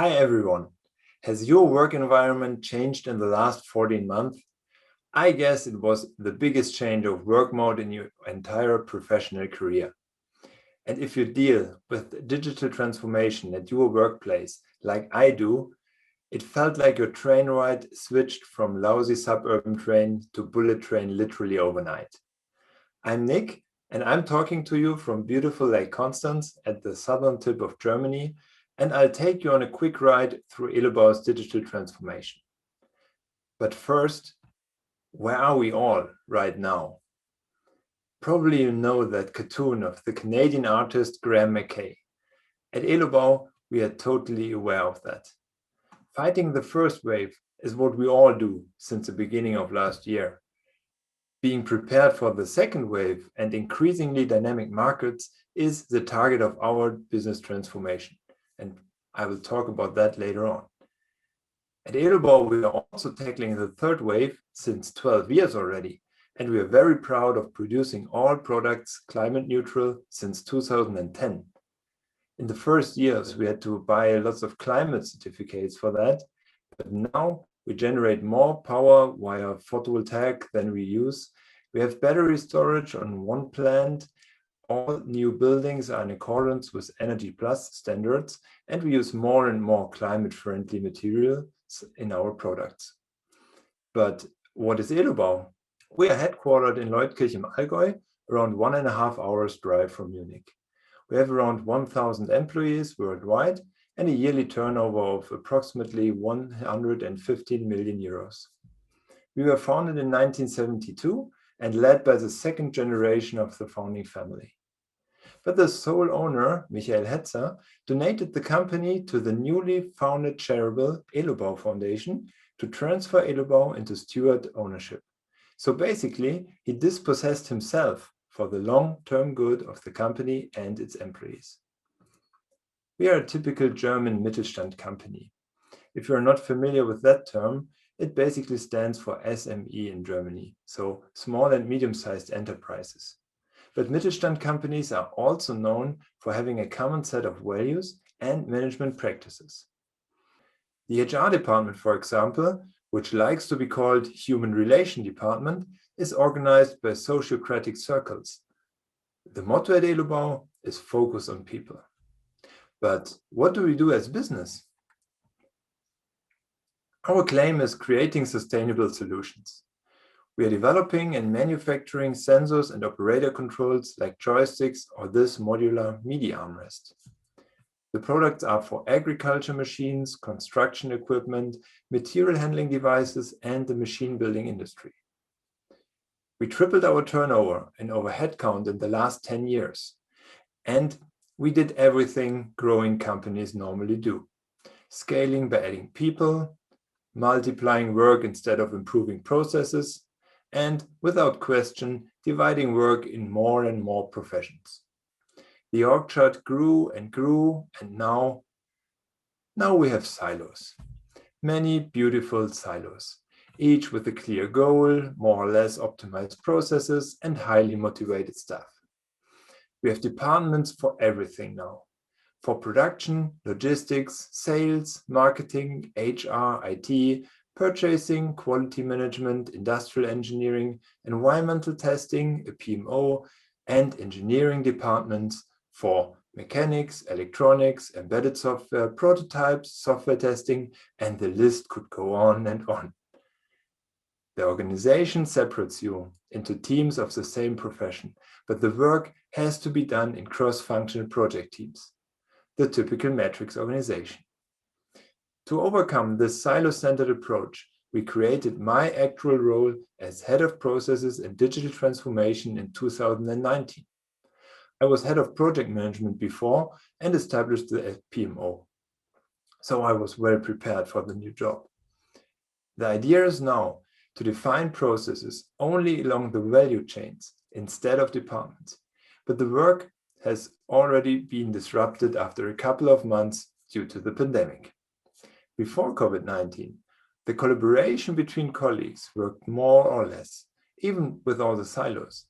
Hi everyone. Has your work environment changed in the last 14 months? I guess it was the biggest change of work mode in your entire professional career. And if you deal with digital transformation at your workplace like I do, it felt like your train ride switched from lousy suburban train to bullet train literally overnight. I'm Nick, and I'm talking to you from beautiful Lake Constance at the southern tip of Germany, and I'll take you on a quick ride through Illebau's digital transformation. But first, where are we all right now? Probably you know that cartoon of the Canadian artist Graham McKay. At Illebau, we are totally aware of that. Fighting the first wave is what we all do since the beginning of last year. Being prepared for the second wave and increasingly dynamic markets is the target of our business transformation. And I will talk about that later on. At Illebau, we are also tackling the third wave since 12 years already. And we are very proud of producing all products climate neutral since 2010. In the first years, we had to buy lots of climate certificates for that. But now we generate more power via photovoltaic than we use. We have battery storage on one plant. All new buildings are in accordance with Energy Plus standards, and we use more and more climate-friendly materials in our products. But what is Illebau? We are headquartered in Leutkirch im Allgäu, around 1.5 hours drive from Munich. We have around 1,000 employees worldwide and a yearly turnover of approximately 115 million euros. We were founded in 1972 and led by the second generation of the founding family. But the sole owner, Michael Hetzer, donated the company to the newly founded charitable Illebau Foundation to transfer Illebau into steward ownership. So basically, he dispossessed himself for the long-term good of the company and its employees. We are a typical German Mittelstand company. If you're not familiar with that term, it basically stands for SME in Germany, so small and medium-sized enterprises. But Mittelstand companies are also known for having a common set of values and management practices. The HR department, for example, which likes to be called Human Relation Department, is organized by sociocratic circles. The motto at Illebau is focus on people. But what do we do as business? Our claim is creating sustainable solutions. We are developing and manufacturing sensors and operator controls like joysticks or this modular media armrest. The products are for agriculture machines, construction equipment, material handling devices, and the machine building industry. We tripled our turnover and our headcount in the last 10 years. And we did everything growing companies normally do. Scaling by adding people, multiplying work instead of improving processes, and without question, dividing work in more and more professions. The org chart grew, and now we have silos. Many beautiful silos, each with a clear goal, more or less optimized processes, and highly motivated staff. We have departments for everything now. For production, logistics, sales, marketing, HR, IT, purchasing, quality management, industrial engineering, environmental testing, a PMO, and engineering departments for mechanics, electronics, embedded software, prototypes, software testing, and the list could go on and on. The organization separates you into teams of the same profession, but the work has to be done in cross-functional project teams, the typical matrix organization. To overcome this silo-centered approach, we created my actual role as head of processes and digital transformation in 2019. I was head of project management before and established the PMO. So I was well prepared for the new job. The idea is now to define processes only along the value chains instead of departments. But the work has already been disrupted after a couple of months due to the pandemic. Before COVID-19, the collaboration between colleagues worked more or less, even with all the silos,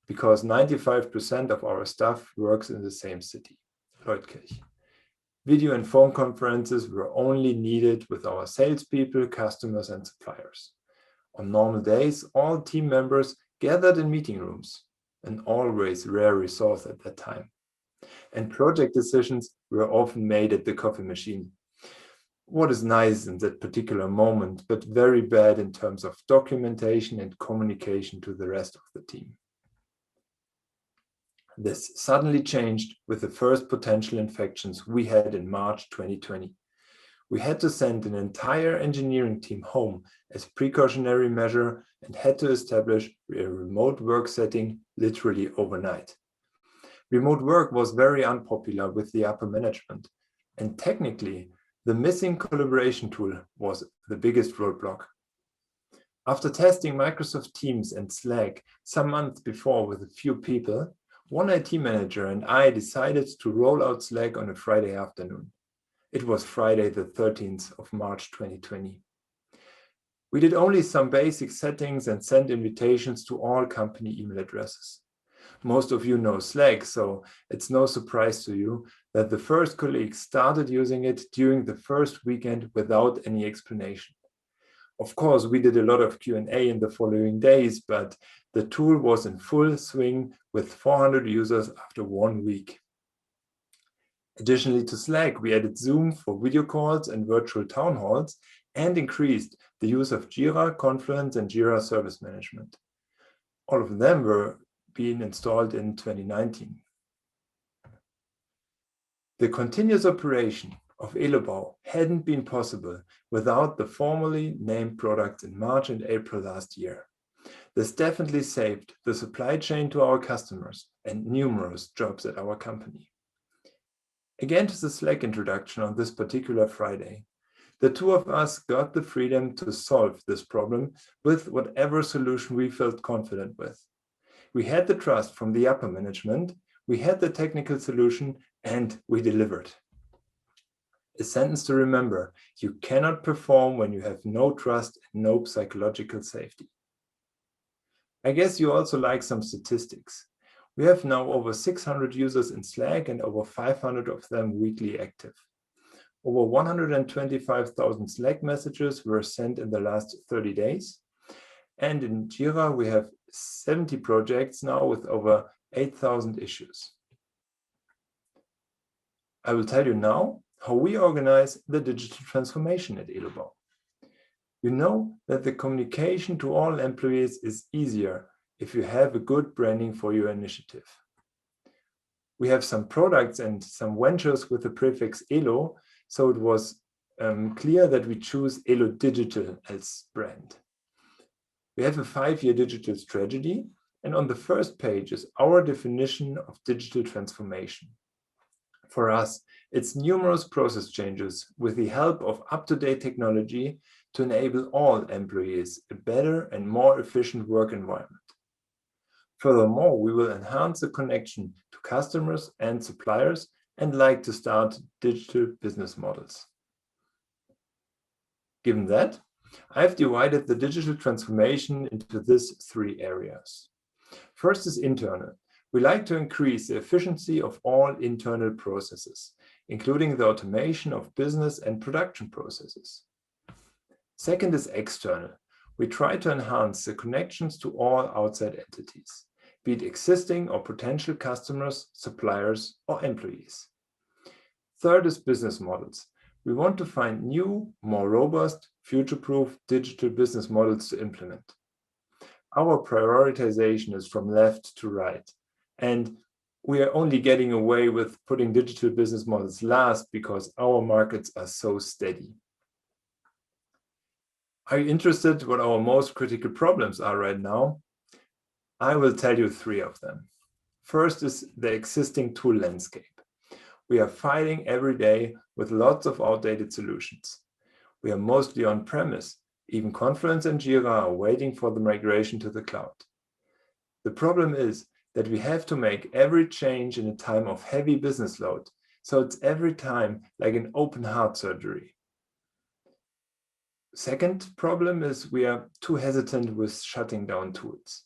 because 95% of our staff works in the same city, Leutkirch. Video and phone conferences were only needed with our salespeople, customers, and suppliers. On normal days, all team members gathered in meeting rooms, an always rare resource at that time. And project decisions were often made at the coffee machine. What is nice in that particular moment, but very bad in terms of documentation and communication to the rest of the team. This suddenly changed with the first potential infections we had in March 2020. We had to send an entire engineering team home as precautionary measure and had to establish a remote work setting literally overnight. Remote work was very unpopular with the upper management, and technically, the missing collaboration tool was the biggest roadblock. After testing Microsoft Teams and Slack some months before with a few people, one IT manager and I decided to roll out Slack on a Friday afternoon. It was Friday the 13th of March 2020. We did only some basic settings and sent invitations to all company email addresses. Most of you know Slack, so it's no surprise to you that the first colleagues started using it during the first weekend without any explanation. Of course, we did a lot of Q&A in the following days, but the tool was in full swing with 400 users after 1 week. Additionally to Slack, we added Zoom for video calls and virtual town halls and increased the use of Jira, Confluence, and Jira Service Management. All of them were being installed in 2019. The continuous operation of Elobau hadn't been possible without the formally named products in March and April last year. This definitely saved the supply chain to our customers and numerous jobs at our company. Again to the Slack introduction on this particular Friday. The two of us got the freedom to solve this problem with whatever solution we felt confident with. We had the trust from the upper management, we had the technical solution, and we delivered. A sentence to remember: you cannot perform when you have no trust and no psychological safety. I guess you also like some statistics. We have now over 600 users in Slack and over 500 of them weekly active. Over 125,000 Slack messages were sent in the last 30 days. And in Jira, we have 70 projects now with over 8,000 issues. I will tell you now how we organize the digital transformation at Elobau. You know that the communication to all employees is easier if you have a good branding for your initiative. We have some products and some ventures with the prefix Elo, so it was clear that we choose Elo Digital as brand. We have a 5-year digital strategy, and on the first page is our definition of digital transformation. For us, it's numerous process changes with the help of up-to-date technology to enable all employees a better and more efficient work environment. Furthermore, we will enhance the connection to customers and suppliers and like to start digital business models. Given that, I've divided the digital transformation into these 3 areas. First is internal. We like to increase the efficiency of all internal processes, including the automation of business and production processes. Second is external. We try to enhance the connections to all outside entities, be it existing or potential customers, suppliers, or employees. Third is business models. We want to find new, more robust, future-proof digital business models to implement. Our prioritization is from left to right, and we are only getting away with putting digital business models last because our markets are so steady. Are you interested what our most critical problems are right now? I will tell you 3 of them. First is the existing tool landscape. We are fighting every day with lots of outdated solutions. We are mostly on-premise. Even Confluence and Jira are waiting for the migration to the cloud. The problem is that we have to make every change in a time of heavy business load, so it's every time like an open heart surgery. Second problem is we are too hesitant with shutting down tools.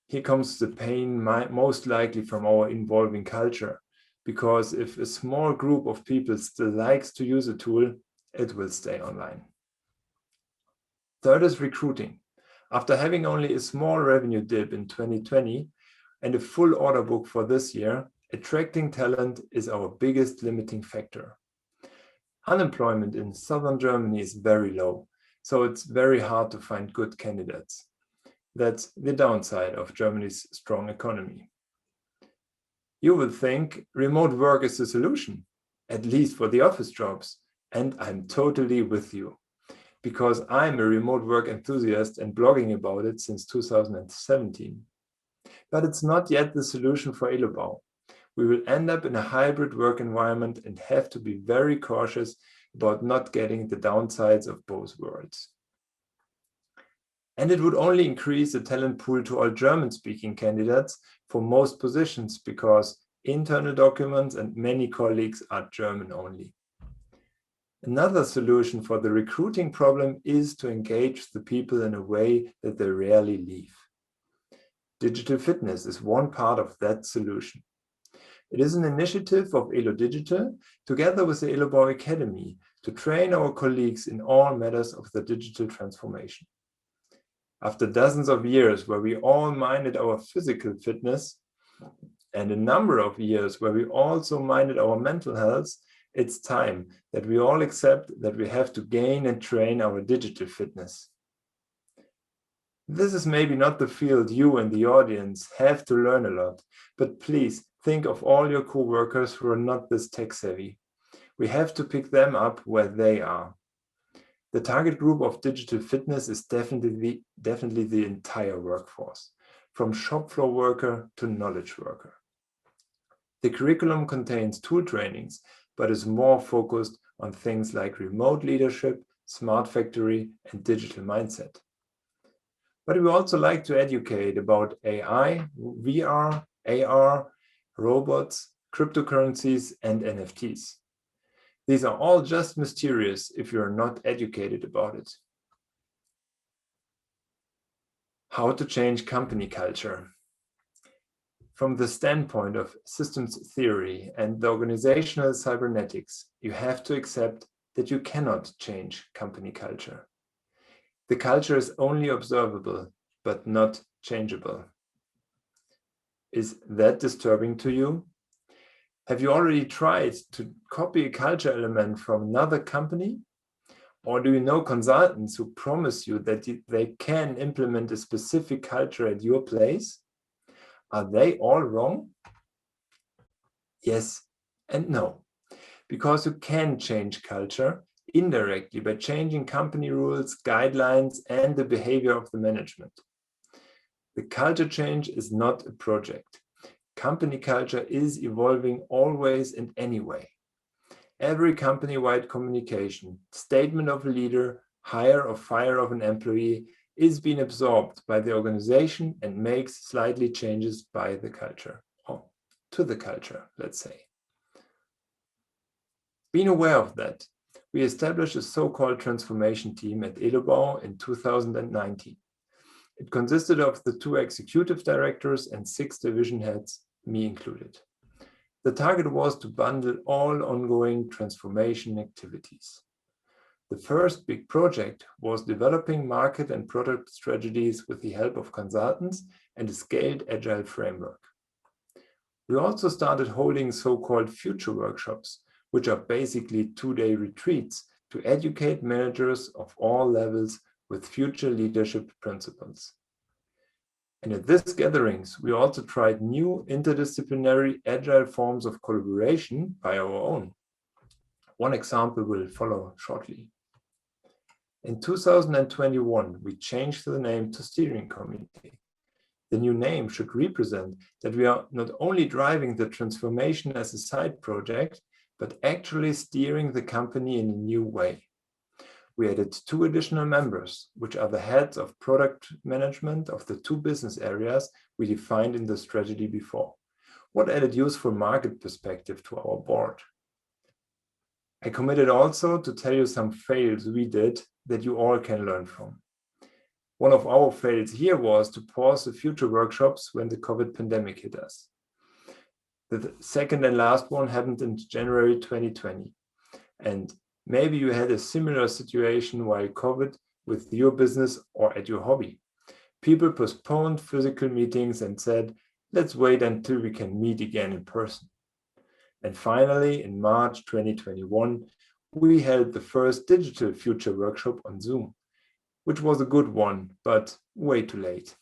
Here comes the pain most likely from our evolving culture. because if a small group of people still likes to use a tool, it will stay online. Third is recruiting. After having only a small revenue dip in 2020 and a full order book for this year, attracting talent is our biggest limiting factor. Unemployment in southern Germany is very low, so it's very hard to find good candidates. That's the downside of Germany's strong economy. You will think remote work is the solution, at least for the office jobs, and I'm totally with you, because I'm a remote work enthusiast and blogging about it since 2017. But it's not yet the solution for Elobau. We will end up in a hybrid work environment and have to be very cautious about not getting the downsides of both worlds. And it would only increase the talent pool to all German-speaking candidates for most positions because internal documents and many colleagues are German only. Another solution for the recruiting problem is to engage the people in a way that they rarely leave. Digital fitness is one part of that solution. It is an initiative of Elo Digital together with the Elobau Academy to train our colleagues in all matters of the digital transformation. After dozens of years where we all minded our physical fitness and a number of years where we also minded our mental health, it's time that we all accept that we have to gain and train our digital fitness. This is maybe not the field you and the audience have to learn a lot, but please think of all your co-workers who are not this tech savvy. We have to pick them up where they are. The target group of digital fitness is definitely the entire workforce, from shop floor worker to knowledge worker. The curriculum contains tool trainings, but is more focused on things like remote leadership, smart factory, and digital mindset. But we also like to educate about AI, VR, AR, robots, cryptocurrencies, and NFTs. These are all just mysterious if you are not educated about it. How to change company culture. From the standpoint of systems theory and the organizational cybernetics, you have to accept that you cannot change company culture. The culture is only observable, but not changeable. Is that disturbing to you? Have you already tried to copy a culture element from another company? Or do you know consultants who promise you that they can implement a specific culture at your place? Are they all wrong? Yes and no, because you can change culture indirectly by changing company rules, guidelines, and the behavior of the management. The culture change is not a project. Company culture is evolving always and anyway. Every company-wide communication, statement of a leader, hire or fire of an employee is being absorbed by the organization and makes slightly changes by the culture, or to the culture, let's say. Being aware of that, we established a so-called transformation team at Elobau in 2019. It consisted of the 2 executive directors and 6 division heads, me included. The target was to bundle all ongoing transformation activities. The first big project was developing market and product strategies with the help of consultants and a scaled agile framework. We also started holding so-called future workshops, which are basically 2-day retreats to educate managers of all levels with future leadership principles. And at these gatherings, we also tried new interdisciplinary agile forms of collaboration by our own. One example will follow shortly. In 2021, we changed the name to Steering Committee. The new name should represent that we are not only driving the transformation as a side project, but actually steering the company in a new way. We added 2 additional members, which are the heads of product management of the 2 business areas we defined in the strategy before. What added useful market perspective to our board? I committed also to tell you some fails we did that you all can learn from. One of our fails here was to pause the future workshops when the COVID pandemic hit us. The second and last one happened in January 2020. And maybe you had a similar situation while COVID with your business or at your hobby. People postponed physical meetings and said, let's wait until we can meet again in person. And finally, in March 2021, we held the first digital future workshop on Zoom, which was a good one, but way too late.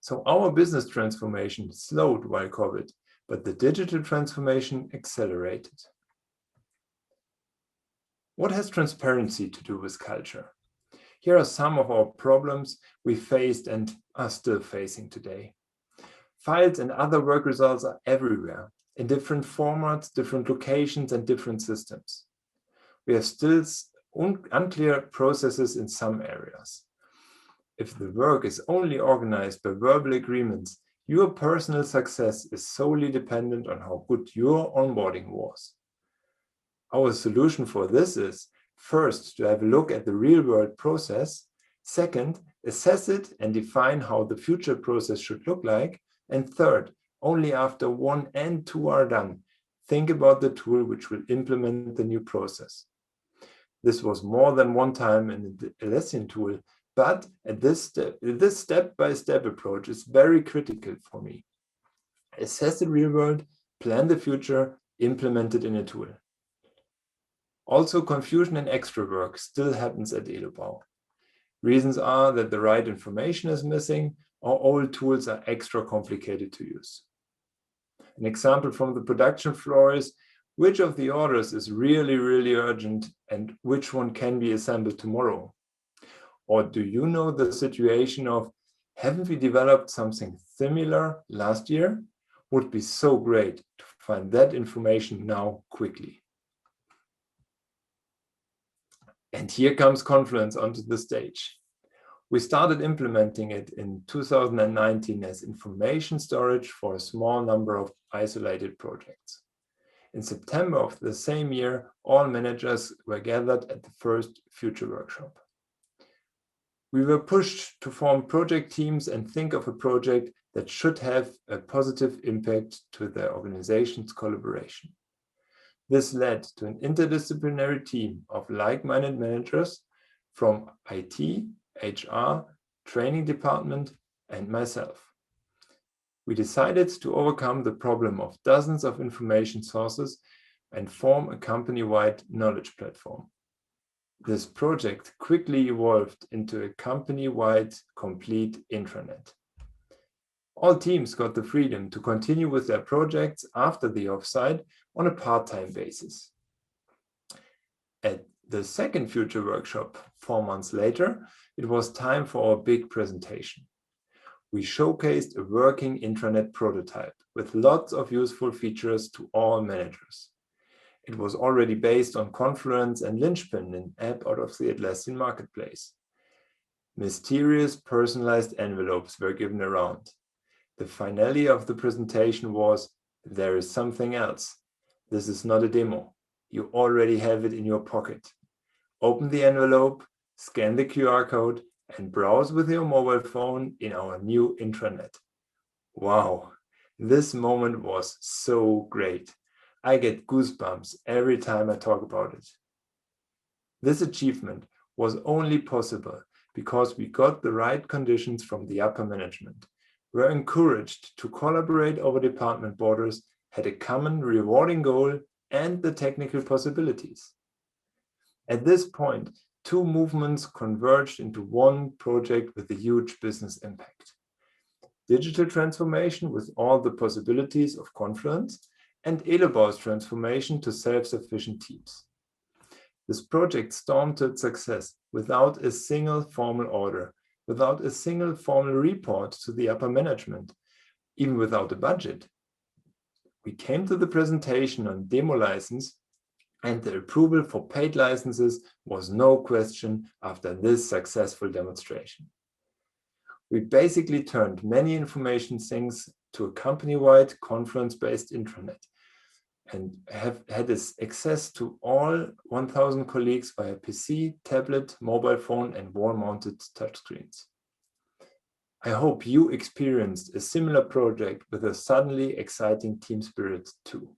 So our business transformation slowed while COVID, but the digital transformation accelerated. What has transparency to do with culture? Here are some of our problems we faced and are still facing today. Files and other work results are everywhere, in different formats, different locations, and different systems. We have still unclear processes in some areas. If the work is only organized by verbal agreements, your personal success is solely dependent on how good your onboarding was. Our solution for this is, first, to have a look at the real-world process, second, assess it and define how the future process should look like, and third, only after 1 and 2 are done, think about the tool which will implement the new process. This was more than one time in the Atlassian tool, but this step-by-step approach is very critical for me. Assess the real world, plan the future, implement it in a tool. Also, confusion and extra work still happens at Elobau. Reasons are that the right information is missing or old tools are extra complicated to use. An example from the production floor is which of the orders is really, really urgent and which one can be assembled tomorrow. Or do you know the situation of, haven't we developed something similar last year? Would be so great to find that information now quickly. And here comes Confluence onto the stage. We started implementing it in 2019 as information storage for a small number of isolated projects. In September of the same year, all managers were gathered at the first future workshop. We were pushed to form project teams and think of a project that should have a positive impact to the organization's collaboration. This led to an interdisciplinary team of like-minded managers from IT, HR, training department, and myself. We decided to overcome the problem of dozens of information sources and form a company-wide knowledge platform. This project quickly evolved into a company-wide complete intranet. All teams got the freedom to continue with their projects after the offsite on a part-time basis. At the second future workshop, 4 months later, it was time for our big presentation. We showcased a working intranet prototype with lots of useful features to all managers. It was already based on Confluence and Linchpin, an app out of the Atlassian marketplace. Mysterious personalized envelopes were given around. The finale of the presentation was, there is something else. This is not a demo. You already have it in your pocket. Open the envelope, scan the QR code, and browse with your mobile phone in our new intranet. Wow, this moment was so great. I get goosebumps every time I talk about it. This achievement was only possible because we got the right conditions from the upper management. We were encouraged to collaborate over department borders, had a common rewarding goal, and the technical possibilities. At this point, 2 movements converged into one project with a huge business impact. Digital transformation with all the possibilities of Confluence, and Elobau's transformation to self-sufficient teams. This project stormed to its success without a single formal order, without a single formal report to the upper management, even without a budget. We came to the presentation on demo license, and the approval for paid licenses was no question after this successful demonstration. We basically turned many information sinks to a company-wide Confluence-based intranet and have had access to all 1,000 colleagues via PC, tablet, mobile phone, and wall-mounted touchscreens. I hope you experienced a similar project with a suddenly exciting team spirit too.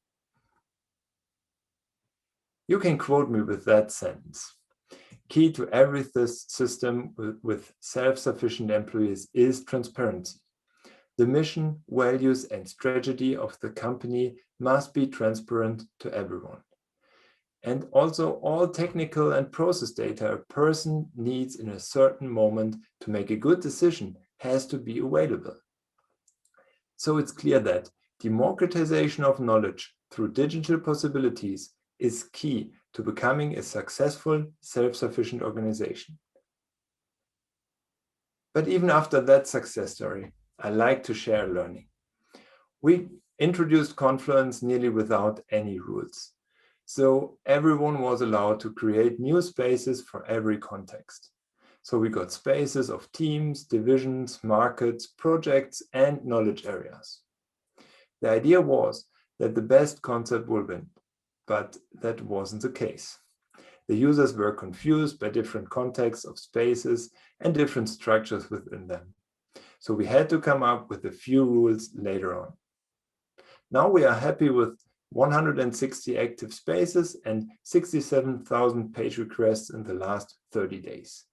You can quote me with that sentence. Key to every system with self-sufficient employees is transparency. The mission, values, and strategy of the company must be transparent to everyone. And also all technical and process data a person needs in a certain moment to make a good decision has to be available. So it's clear that democratization of knowledge through digital possibilities is key to becoming a successful, self-sufficient organization. But even after that success story, I like to share learning. We introduced Confluence nearly without any rules. So everyone was allowed to create new spaces for every context. So we got spaces of teams, divisions, markets, projects, and knowledge areas. The idea was that the best concept will win, but that wasn't the case. The users were confused by different contexts of spaces and different structures within them. So we had to come up with a few rules later on. Now we are happy with 160 active spaces and 67,000 page requests in the last 30 days.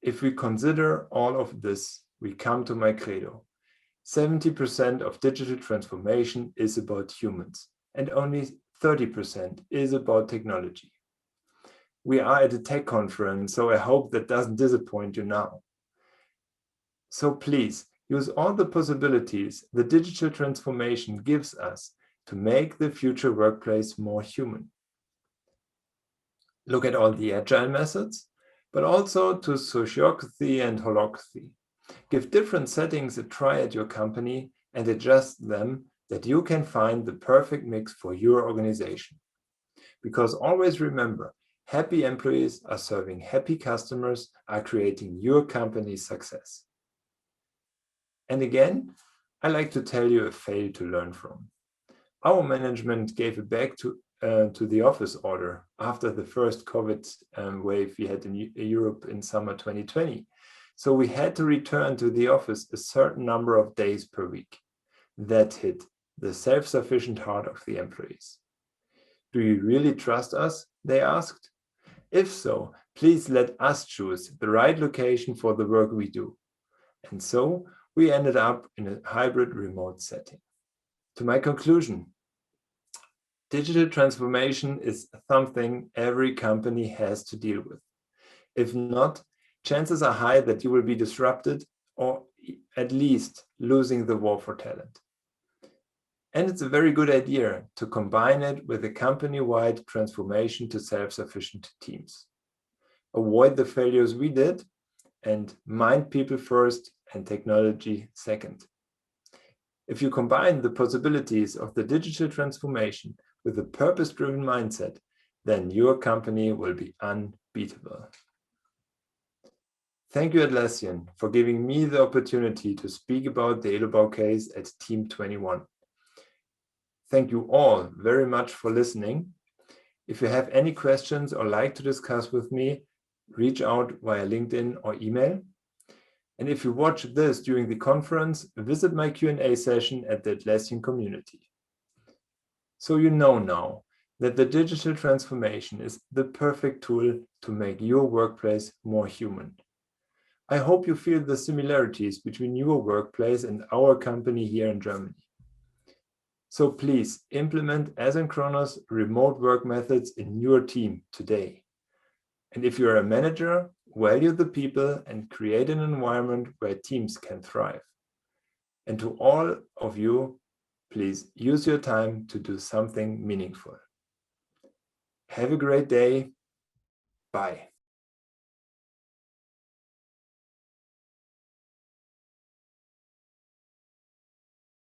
If we consider all of this, we come to my credo. 70% of digital transformation is about humans, and only 30% is about technology. We are at a tech conference, so I hope that doesn't disappoint you now. So please, use all the possibilities the digital transformation gives us to make the future workplace more human. Look at all the agile methods, but also to sociocracy and holacracy. Give different settings a try at your company and adjust them that you can find the perfect mix for your organization. Because always remember, happy employees are serving happy customers, are creating your company's success. And again, I like to tell you a fail to learn from. Our management gave it back to the office order after the first COVID wave we had in Europe in summer 2020. So we had to return to the office a certain number of days per week. That hit the self-sufficient heart of the employees. Do you really trust us? They asked. If so, please let us choose the right location for the work we do. And so we ended up in a hybrid remote setting. To my conclusion, digital transformation is something every company has to deal with. If not, chances are high that you will be disrupted or at least losing the war for talent. And it's a very good idea to combine it with a company-wide transformation to self-sufficient teams. Avoid the failures we did and mind people first and technology second. If you combine the possibilities of the digital transformation with a purpose-driven mindset, then your company will be unbeatable. Thank you, Atlassian, for giving me the opportunity to speak about the Elobau case at Team 21. Thank you all very much for listening. If you have any questions or like to discuss with me, reach out via LinkedIn or email. And if you watch this during the conference, visit my Q&A session at the Atlassian community. So you know now that the digital transformation is the perfect tool to make your workplace more human. I hope you feel the similarities between your workplace and our company here in Germany. So please implement asynchronous remote work methods in your team today. And if you're a manager, value the people and create an environment where teams can thrive. And to all of you, please use your time to do something meaningful. Have a great day. Bye.